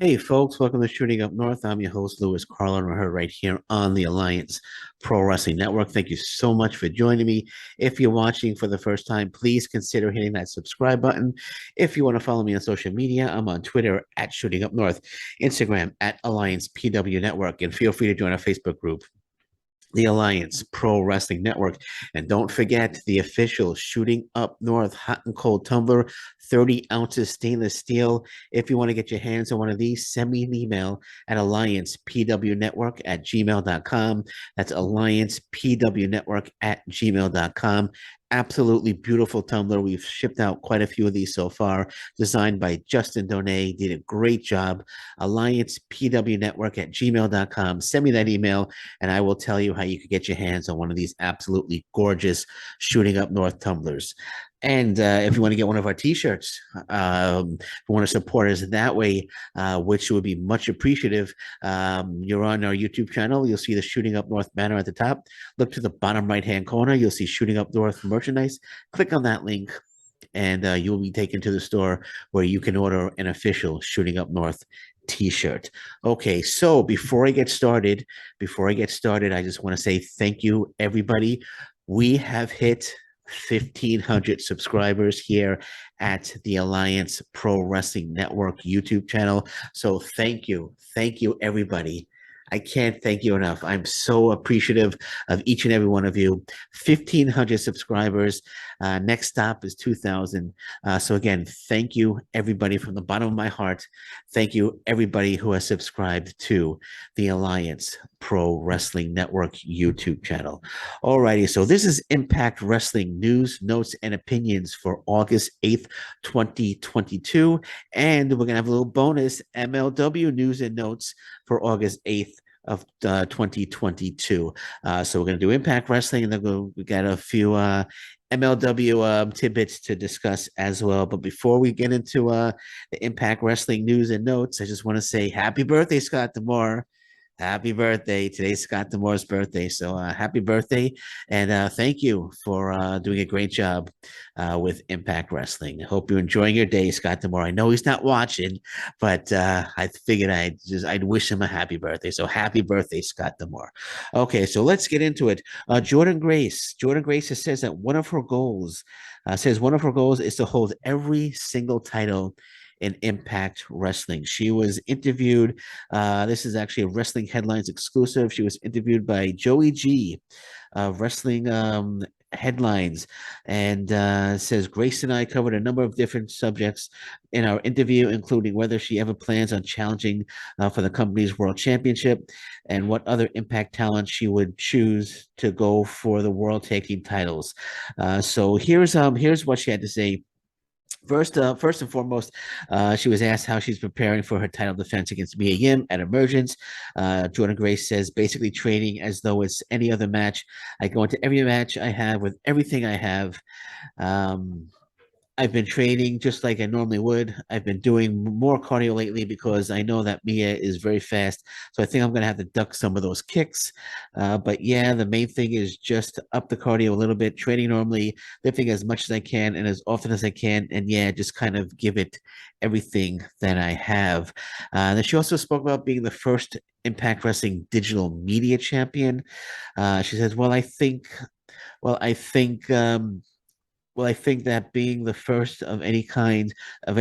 Hey folks, welcome to Shooting Up North. I'm your host, Louis Carlin. We're heard right here on the Alliance Pro Wrestling Network. Thank you so much for joining me. If you're watching for the first time, please consider hitting that subscribe button. If you want to follow me on social media, I'm on Twitter at Shooting Up North, Instagram at Alliance PW Network, and feel free to join our Facebook group, the Alliance Pro Wrestling Network. And don't forget the official Shooting Up North Hot and Cold Tumbler, 30 ounces stainless steel. If you want to get your hands on one of these, send me an email at alliancepwnetwork@gmail.com. That's alliancepwnetwork@gmail.com. Absolutely beautiful tumbler. We've shipped out quite a few of these so far, designed by Justin Donay. Did a great job. Alliancepwnetwork@gmail.com. Send me that email and I will tell you how you could get your hands on one of these absolutely gorgeous Shooting Up North tumblers. And if you want to get one of our T-shirts, if you want to support us that way, which would be much appreciative, you're on our YouTube channel. You'll see the Shooting Up North banner at the top. Look to the bottom right-hand corner. You'll see Shooting Up North merchandise. Click on that link, and you'll be taken to the store where you can order an official Shooting Up North T-shirt. Okay, so before I get started, I just want to say thank you, everybody. We have hit 1,500 subscribers here at the Alliance Pro Wrestling Network YouTube channel. So thank you, everybody. I can't thank you enough. I'm so appreciative of each and every one of you. 1,500 subscribers. Next stop is 2,000. So again, thank you, everybody, from the bottom of my heart. Thank you, everybody who has subscribed to the Alliance Pro Wrestling Network YouTube channel. Alrighty, so this is Impact Wrestling news, notes, and opinions for August 8th, 2022. And we're going to have a little bonus MLW news and notes for August 8th of 2022. So we're going to do Impact Wrestling, and then we got a few MLW tidbits to discuss as well. But before we get into the Impact Wrestling news and notes, I just want to say happy birthday, Scott D'Amore. Happy birthday. Today's Scott D'Amore's birthday. So happy birthday. And thank you for doing a great job with Impact Wrestling. I hope you're enjoying your day, Scott D'Amore. I know he's not watching, but I figured I'd wish him a happy birthday. So happy birthday, Scott D'Amore. Okay, so let's get into it. Jordynne Grace. Jordynne Grace says that one of her goals is to hold every single title in Impact Wrestling. She was interviewed. This is actually a Wrestling Headlines exclusive. She was interviewed by Joey G of Wrestling Headlines, and says Grace and I covered a number of different subjects in our interview, including whether she ever plans on challenging for the company's world championship and what other Impact talent she would choose to go for the world tag team titles. So here's what she had to say. First and foremost, she was asked how she's preparing for her title defense against Mia Yim at Emergence. Jordynne Grace says, basically training as though it's any other match. I go into every match I have with everything I have. I've been training just like I normally would. I've been doing more cardio lately because I know that Mia is very fast. So I think I'm going to have to duck some of those kicks. But yeah, the main thing is just up the cardio a little bit, training normally, lifting as much as I can and as often as I can. And yeah, just kind of give it everything that I have. Then she also spoke about being the first Impact Wrestling digital media champion. She says, well, I think, I think that being the first of any kind of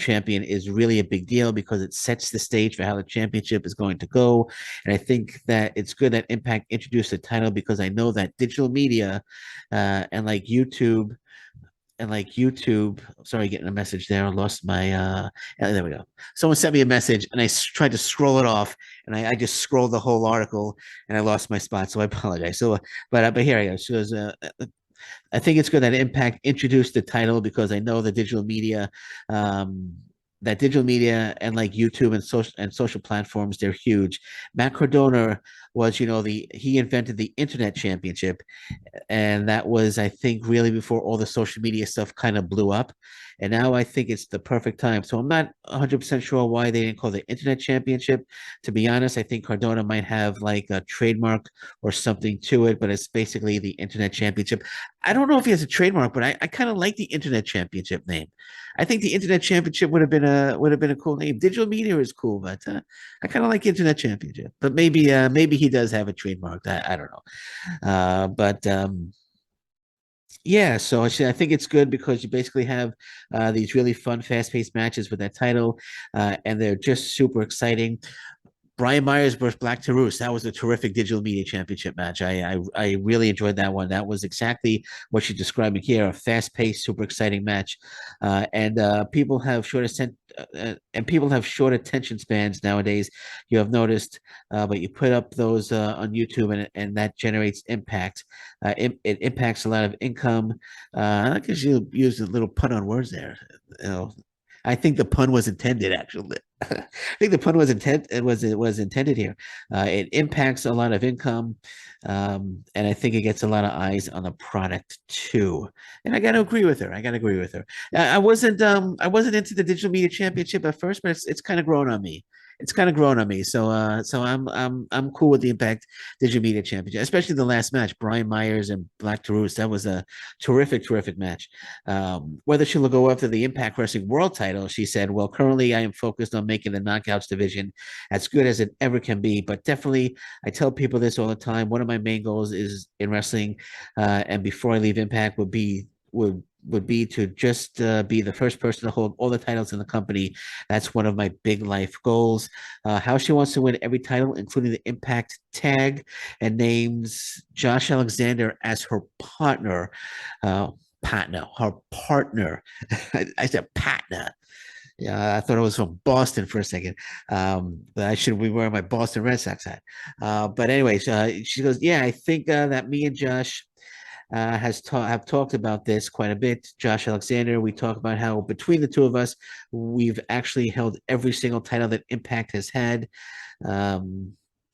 champion is really a big deal because it sets the stage for how the championship is going to go. And I think that it's good that Impact introduced the title because I know that digital media and like YouTube sorry, getting a message there. I lost my there we go. Someone sent me a message and I tried to scroll it off and I just scrolled the whole article and I lost my spot, so I apologize. So but here I go. She goes, I think it's good that Impact introduced the title because I know the digital media and like YouTube and social platforms, they're huge. Matt Cardona was, he invented the Internet Championship, and that was, I think, really before all the social media stuff kind of blew up. and now I think it's the perfect time. So I'm not 100% sure why they didn't call the Internet Championship. To be honest, I think Cardona might have like a trademark or something to it, but it's basically the Internet Championship. I don't know if he has a trademark, but I kind of like the Internet Championship name. I think the Internet Championship would have been a cool name. Digital Media is cool, but I kind of like Internet Championship. But maybe he does have a trademark. I don't know. But yeah, so I think it's good because you basically have these really fun, fast-paced matches with that title, and they're just super exciting. Brian Myers versus Black Taurus. That was a terrific digital media championship match. I really enjoyed that one. That was exactly what you're describing here: a fast-paced, super exciting match. And people have people have short attention spans nowadays. You have noticed, but you put up those on YouTube, and that generates impact. It impacts a lot of income. I guess you used a little pun on words there. You know, I think the pun was intended, actually. I think the pun was it was intended here. It impacts a lot of income, and I think it gets a lot of eyes on the product too. And I got to agree with her. I got to agree with her. I wasn't into the digital media championship at first, but it's kind of grown on me. It's kind of grown on me. So I'm cool with the Impact Digital Media Championship, especially the last match, Brian Myers and Black Taurus. That was a terrific match. Whether she'll go after the Impact Wrestling World title, she said, well, currently I am focused on making the Knockouts division as good as it ever can be. But definitely, I tell people this all the time. One of my main goals is in wrestling, and before I leave Impact, would be to just be the first person to hold all the titles in the company. That's one of my big life goals. How she wants to win every title, including the Impact tag, and names Josh Alexander as her partner. Her partner. I said partner. Yeah, I thought it was from Boston for a second. But I should be wearing my Boston Red Sox hat. But anyways, she goes, yeah, I think that me and Josh have talked about this quite a bit. Josh Alexander, we talk about how between the two of us, we've actually held every single title that Impact has had. Um,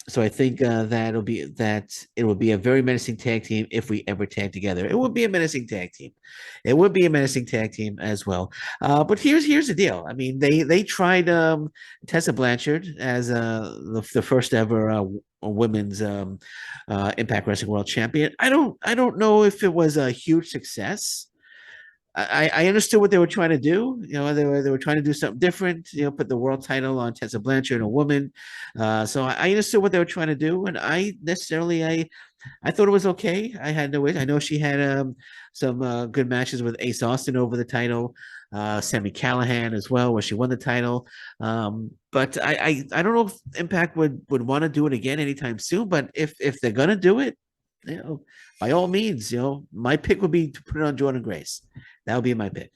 so I think that it will be a very menacing tag team if we ever tag together. It would be a menacing tag team. It would be a menacing tag team as well. But here's the deal. I mean, they tried Tessa Blanchard as the first ever women's Impact Wrestling World Champion. I don't know if it was a huge success. I understood what they were trying to do. They were trying to do something different. Put the world title on Tessa Blanchard, a woman. So I understood what they were trying to do, and I thought it was okay. I had no. I know she had some good matches with Ace Austin over the title, Sammy Callahan as well, where she won the title. But I don't know if Impact would want to do it again anytime soon. But if they're gonna do it, by all means, my pick would be to put it on Jordynne Grace. That would be my pick.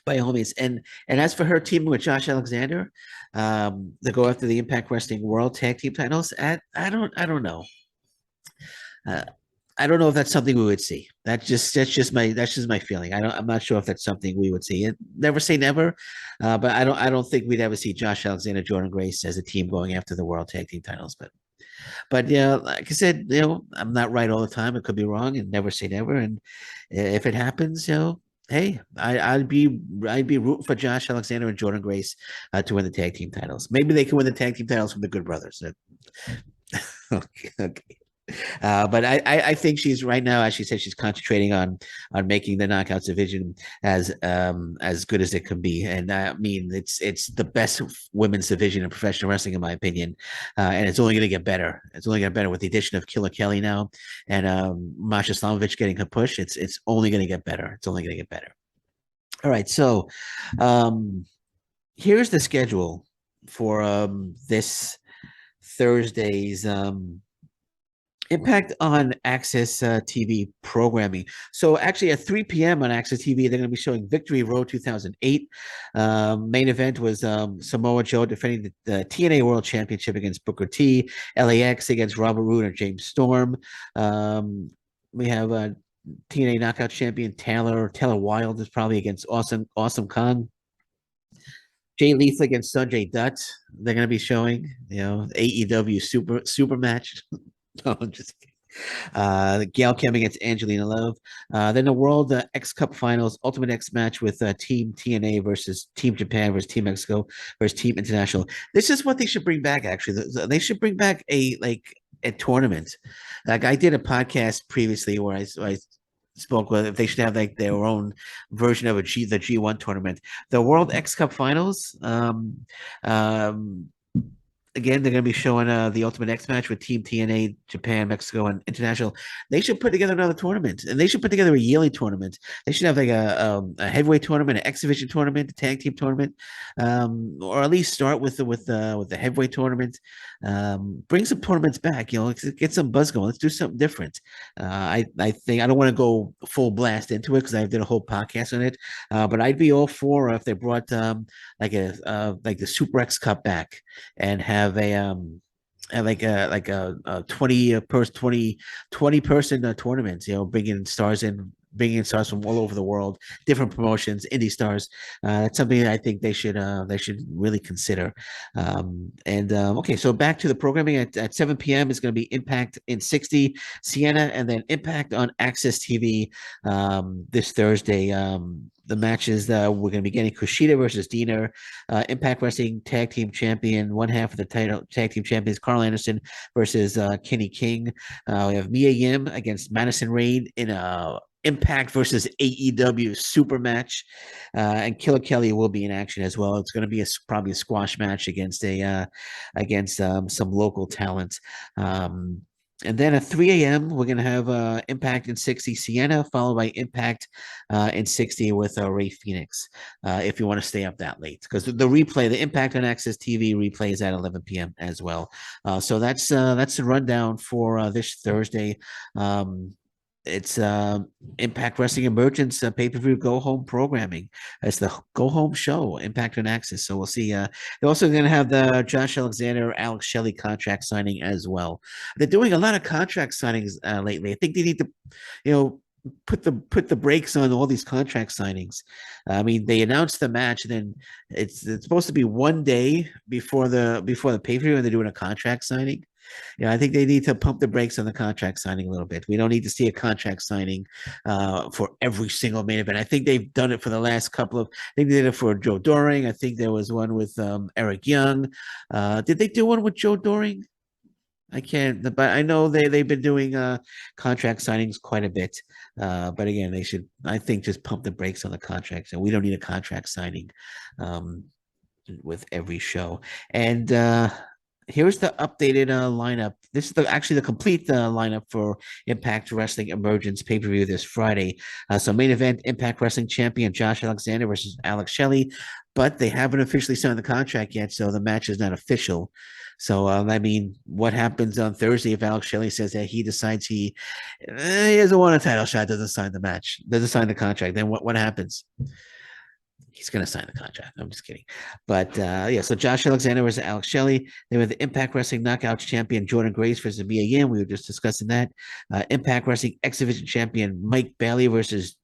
By all means. And as for her teaming with Josh Alexander, to go after the Impact Wrestling World Tag Team titles, I don't know. Uh, I don't know if that's something we would see. That's just my feeling. I'm not sure if that's something we would see. Never say never, but I don't think we'd ever see Josh Alexander, Jordynne Grace as a team going after the World Tag Team titles. But yeah, like I said, I'm not right all the time. It could be wrong, and never say never. And if it happens, hey, I'd be rooting for Josh Alexander and Jordynne Grace to win the tag team titles. Maybe they can win the tag team titles from the Good Brothers. Okay, okay. But I think she's right now, as she said, she's concentrating on making the knockouts division as good as it can be. And I mean, it's the best women's division in professional wrestling, in my opinion. And it's only going to get better. It's only going to get better with the addition of Killer Kelly now, and Masha Slamovich getting her push. It's only going to get better. It's only going to get better. All right, so um, here's the schedule for this Thursday's impact on Access TV programming. So actually at 3 p.m. on Access TV, they're going to be showing Victory Road 2008. Main event was Samoa Joe defending the TNA World Championship against Booker T, LAX against Robert Roode and James Storm. We have TNA Knockout Champion Taylor Wilde is probably against Awesome Kong. Jay Lethal against Sanjay Dutt. They're going to be showing, AEW super match. No, I'm just kidding. Gail Kim against Angelina Love. Then the World X Cup Finals, Ultimate X match with Team TNA versus Team Japan versus Team Mexico versus Team International. This is what they should bring back. Actually, they should bring back a tournament. Like I did a podcast previously where I spoke with if they should have like their own version of the G1 tournament. The World X Cup Finals. Um, Again, they're going to be showing the Ultimate X match with Team TNA, Japan, Mexico, and International. They should put together another tournament, and they should put together a yearly tournament. They should have like a heavyweight tournament, an X Division tournament, a tag team tournament, or at least start with the heavyweight tournament. Bring some tournaments back. Get some buzz going. Let's do something different. I think I don't want to go full blast into it because I did a whole podcast on it, but I'd be all for if they brought like the Super X Cup back and have a 20 person tournament, bringing in stars from all over the world, different promotions, indie stars. That's something I think they should really consider. Okay, so back to the programming at 7 p.m. is going to be Impact in 60 Siena, and then Impact on Access TV this Thursday. The matches we're going to be getting Kushida versus Diener, Impact Wrestling Tag Team Champion, one half of the title Tag Team Champions, Carl Anderson versus Kenny King. We have Mia Yim against Madison Rayne in a Impact versus AEW super match, and Killer Kelly will be in action as well. It's going to be probably a squash match against some local talent. And then at 3 a.m., we're going to have Impact in 60 Siena, followed by Impact in 60 with Ray Phoenix, if you want to stay up that late. Because the Impact on Access TV replay is at 11 p.m. as well. So that's the rundown for this Thursday. It's Impact Wrestling Emergence pay-per-view go-home programming. It's the go-home show, Impact on Access. So we'll see. They're also going to have the Josh Alexander, Alex Shelley contract signing as well. They're doing a lot of contract signings lately. I think they need to, put the brakes on all these contract signings. I mean, they announced the match, and then it's supposed to be one day before the pay-per-view, and they're doing a contract signing. I think they need to pump the brakes on the contract signing a little bit. We don't need to see a contract signing for every single main event. I think they've done it for the last couple of. I think they did it for Joe Doring. I think there was one with Eric Young. Did they do one with Joe Doring? I can't, but I know they've been doing contract signings quite a bit. But again, they should, I think, just pump the brakes on the contracts, and we don't need a contract signing with every show. And here's the updated lineup. This is actually the complete lineup for Impact Wrestling Emergence pay-per-view this Friday. So main event, Impact Wrestling champion Josh Alexander versus Alex Shelley, but they haven't officially signed the contract yet, so the match is not official. So, I mean, what happens on Thursday if Alex Shelley says that he decides he doesn't want a title shot, doesn't sign the contract, then what happens? He's going to sign the contract. I'm just kidding. But so Josh Alexander versus Alex Shelley. They were the Impact Wrestling Knockouts champion Jordynne Grace versus Mia Yim. We were just discussing that. Impact Wrestling X Division champion Mike Bailey versus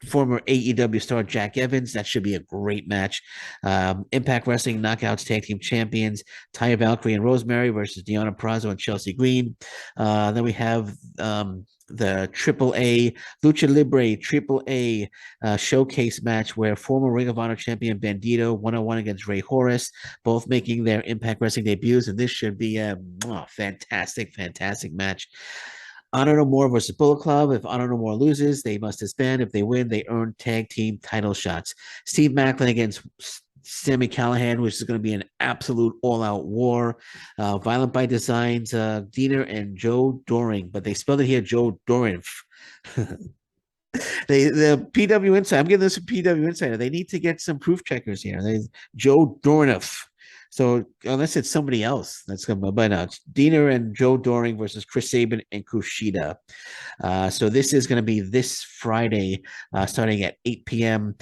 former AEW star Jack Evans. That should be a great match. Impact Wrestling Knockouts Tag Team Champions Taya Valkyrie and Rosemary versus Deonna Purrazzo and Chelsea Green. Then we have the AAA Lucha Libre AAA showcase match where former Ring of Honor champion Bandito 101 against Ray Horace, both making their Impact Wrestling debuts, and this should be a fantastic match. Honor No More versus Bullet Club. If Honor No More loses, they must disband. If they win, they earn tag team title shots. Steve Maclin against Sami Callihan, which is going to be an absolute all-out war. Violent by Designs, Diener and Joe Doring, but they spelled it here Joe Doring. The PW Insider. I'm giving this a PW Insider. They need to get some proof checkers here. Joe Dornoff. So unless it's somebody else that's going to, but no, it's Diener and Joe Doring versus Chris Sabin and Kushida. So this is going to be this Friday, starting at 8 p.m.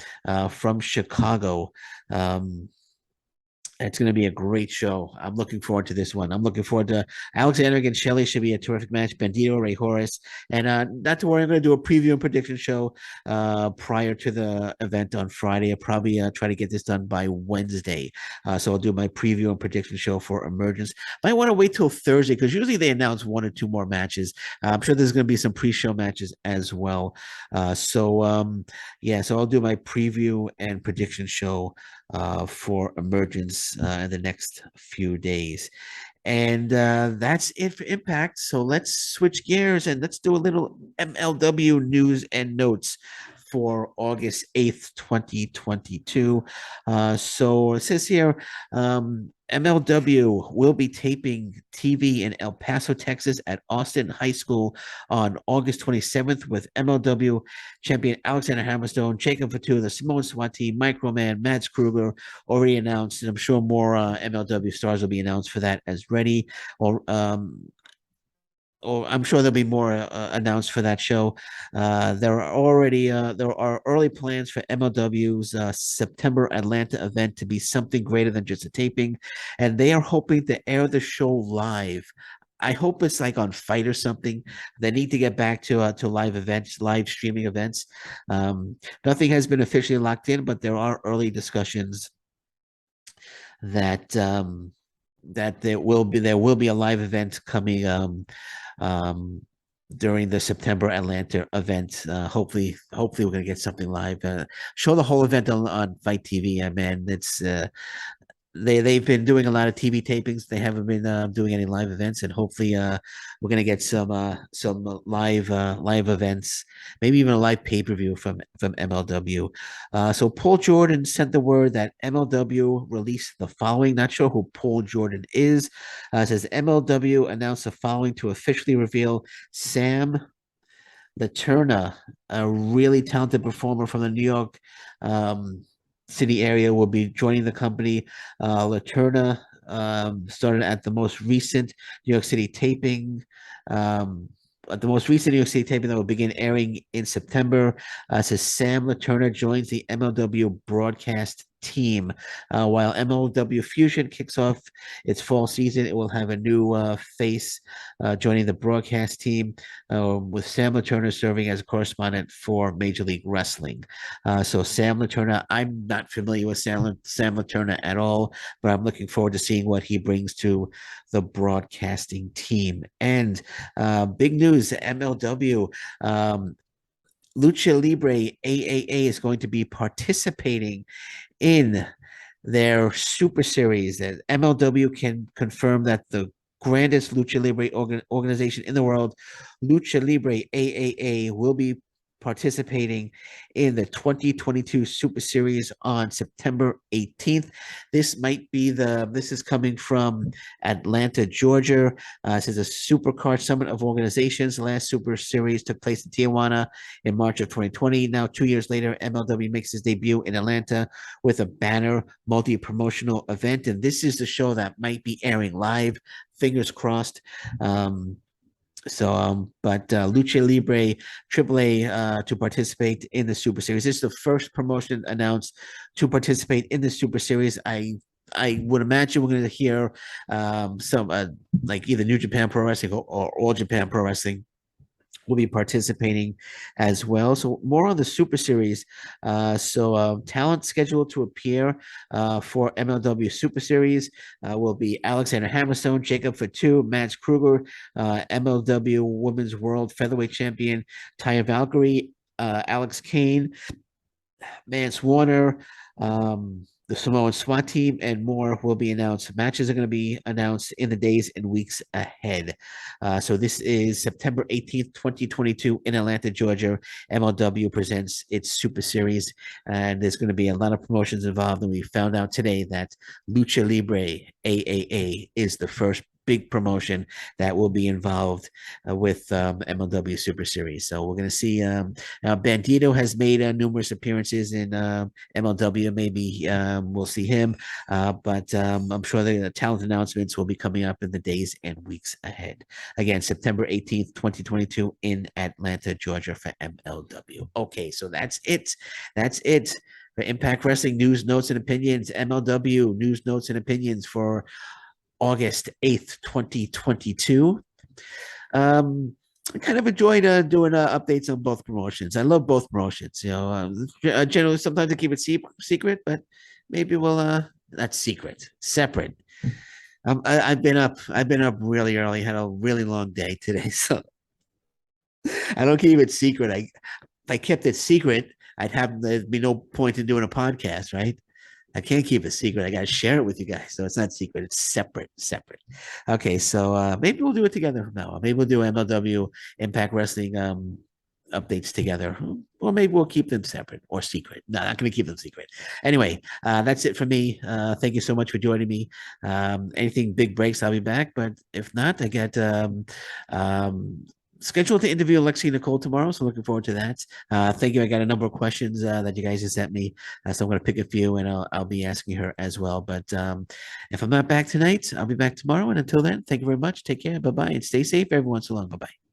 From Chicago. It's going to be a great show. I'm looking forward to this one. I'm looking forward to Alexander against Shelley. Should be a terrific match. Bandito, Ray Horace, and not to worry. I'm going to do a preview and prediction show prior to the event on Friday. I'll probably try to get this done by Wednesday. So I'll do my preview and prediction show for Emergence. Might want to wait till Thursday because usually they announce one or two more matches. I'm sure there's going to be some pre-show matches as well. Yeah, so I'll do my preview and prediction show for Emergence in the next few days. And that's it for Impact. So let's switch gears and let's do a little MLW news and notes for August 8th, 2022. So it says here MLW will be taping TV in El Paso, Texas at Austin High School on August 27th with MLW champion Alexander Hammerstone, Jacob Fatu, the Samoan SWAT team, Microman, Mads Kruger already announced. And I'm sure more MLW stars will be announced for that as ready. Or I'm sure there'll be more announced for that show. There are early plans for MLW's September Atlanta event to be something greater than just a taping, and they are hoping to air the show live. I hope it's like on Fight or something. They need to get back to live events, live streaming events. Nothing has been officially locked in, but there are early discussions that that there will be a live event coming um, during the September Atlanta event. Hopefully we're gonna get something live. Show the whole event on Fight TV. I mean, it's they've been doing a lot of TV tapings. They haven't been doing any live events, and hopefully we're gonna get some live events, maybe even a live pay per view from MLW. So Paul Jordan sent the word that MLW released the following. Not sure who Paul Jordan is. Says MLW announced the following to officially reveal Sam Laterna, a really talented performer from the New York City area, will be joining the company. Laterna started at the most recent New York City taping. At the most recent New York City taping that will begin airing in September, says Sam Laterna joins the MLW broadcast team. While MLW Fusion kicks off its fall season, it will have a new face joining the broadcast team, with Sam Laterna serving as a correspondent for Major League Wrestling. So Sam Laterna, I'm not familiar with Sam Laterna at all, but I'm looking forward to seeing what he brings to the broadcasting team. And big news, MLW. Lucha Libre AAA is going to be participating in their Super Series. That MLW can confirm that the grandest Lucha Libre organization in the world, Lucha Libre AAA, will be participating in the 2022 Super Series on September 18th. This is coming from Atlanta, Georgia. This is a supercard summit of organizations. The last Super Series took place in Tijuana in March of 2020. Now, 2 years later, MLW makes its debut in Atlanta with a banner multi-promotional event. And this is the show that might be airing live. Fingers crossed. But Lucha Libre AAA to participate in the Super Series. This is the first promotion announced to participate in the Super Series. I would imagine we're going to hear some like either New Japan Pro Wrestling or All Japan Pro Wrestling will be participating as well. So more on the Super Series. Talent scheduled to appear for MLW Super Series will be Alexander Hammerstone, Jacob Fatu, Mads Kruger, MLW Women's World Featherweight Champion Taya Valkyrie, Alex Kane, Mance Warner, the Samoan SWAT team, and more will be announced. Matches are going to be announced in the days and weeks ahead. So this is September 18th, 2022 in Atlanta, Georgia. MLW presents its Super Series, and there's going to be a lot of promotions involved. And we found out today that Lucha Libre AAA is the first big promotion that will be involved with MLW Super Series. So we're going to see Bandito has made numerous appearances in MLW. Maybe we'll see him, but I'm sure the talent announcements will be coming up in the days and weeks ahead. Again, September 18th, 2022 in Atlanta, Georgia for MLW. Okay, so that's it. That's it for Impact Wrestling News, Notes, and Opinions, MLW News, Notes, and Opinions for August 8th, 2022. I kind of enjoyed doing updates on both promotions. I love both promotions. Generally, sometimes I keep it secret, but maybe we'll not secret, separate. I've been up. I've been up really early. Had a really long day today, so I don't keep it secret. If I kept it secret, there'd be no point in doing a podcast, right? I can't keep it secret. I got to share it with you guys. So it's not secret. It's separate. Okay. So maybe we'll do it together from now on. Maybe we'll do MLW Impact Wrestling updates together. Or maybe we'll keep them separate or secret. No, not going to keep them secret. Anyway, that's it for me. Thank you so much for joining me. Anything big breaks, I'll be back. But if not, I got scheduled to interview Lexi Nicole tomorrow, so looking forward to that. Thank you. I got a number of questions that you guys have sent me, so I'm going to pick a few and I'll be asking her as well. But if I'm not back tonight, I'll be back tomorrow. And until then, thank you very much. Take care. Bye bye, and stay safe, everyone. So long. Bye bye.